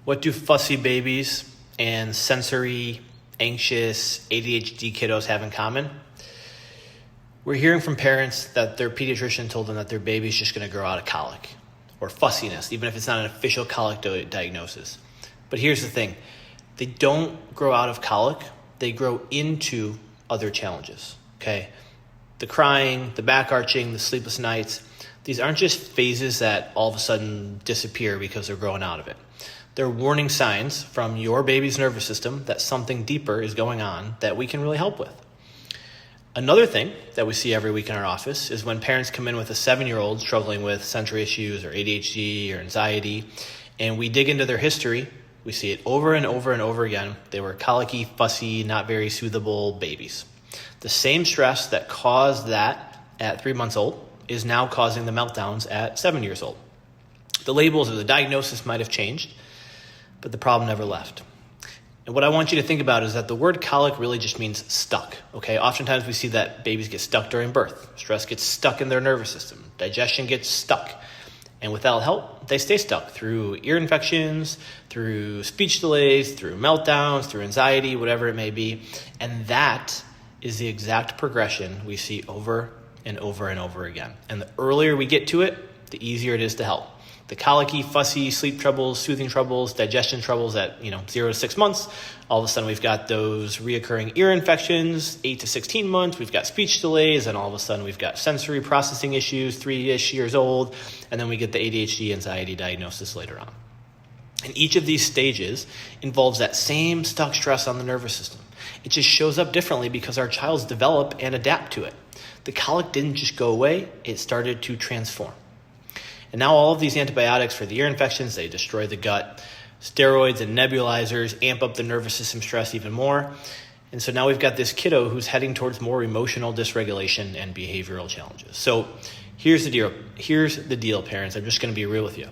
What do fussy babies and sensory, anxious, ADHD kiddos have in common? We're hearing from parents that their pediatrician told them that their baby's just going to grow out of colic or fussiness, even if it's not an official colic diagnosis. But here's the thing. They don't grow out of colic. They grow into other challenges, okay? The crying, the back arching, the sleepless nights, these aren't just phases that all of a sudden disappear because they're growing out of it. They're warning signs from your baby's nervous system that something deeper is going on that we can really help with. Another thing that we see every week in our office is when parents come in with a 7-year-old struggling with sensory issues or ADHD or anxiety, and we dig into their history, we see it over and over and over again. They were colicky, fussy, not very soothable babies. The same stress that caused that at 3 months old is now causing the meltdowns at 7 years old. The labels or the diagnosis might have changed, but the problem never left. And what I want you to think about is that the word colic really just means stuck, okay? Oftentimes we see that babies get stuck during birth. Stress gets stuck in their nervous system. Digestion gets stuck. And without help, they stay stuck through ear infections, through speech delays, through meltdowns, through anxiety, whatever it may be. And that is the exact progression we see over and over and over again. And the earlier we get to it, the easier it is to help. The colicky, fussy, sleep troubles, soothing troubles, digestion troubles at 0 to 6 months. All of a sudden we've got those reoccurring ear infections, 8 to 16 months. We've got speech delays, and all of a sudden we've got sensory processing issues, 3-ish years old. And then we get the ADHD anxiety diagnosis later on. And each of these stages involves that same stuck stress on the nervous system. It just shows up differently because our childs develop and adapt to it. The colic didn't just go away, it started to transform. And now all of these antibiotics for the ear infections, they destroy the gut. Steroids and nebulizers amp up the nervous system stress even more. And so now we've got this kiddo who's heading towards more emotional dysregulation and behavioral challenges. So here's the deal, parents. I'm just going to be real with you.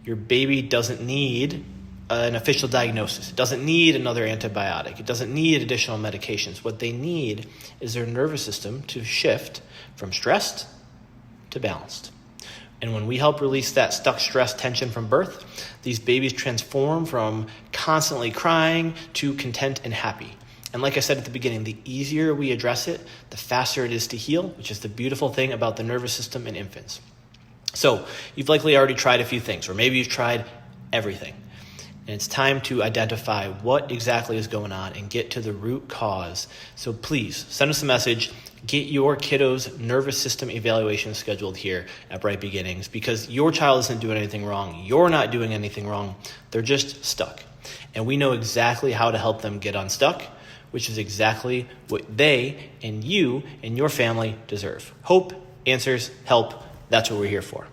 Your baby doesn't need an official diagnosis. It doesn't need another antibiotic. It doesn't need additional medications. What they need is their nervous system to shift from stressed to balanced. And when we help release that stuck stress tension from birth, these babies transform from constantly crying to content and happy. And like I said at the beginning, the easier we address it, the faster it is to heal, which is the beautiful thing about the nervous system in infants. So you've likely already tried a few things, or maybe you've tried everything. And it's time to identify what exactly is going on and get to the root cause. So please send us a message. Get your kiddo's nervous system evaluation scheduled here at Bright Beginnings, because your child isn't doing anything wrong. You're not doing anything wrong. They're just stuck. And we know exactly how to help them get unstuck, which is exactly what they and you and your family deserve. Hope, answers, help. That's what we're here for.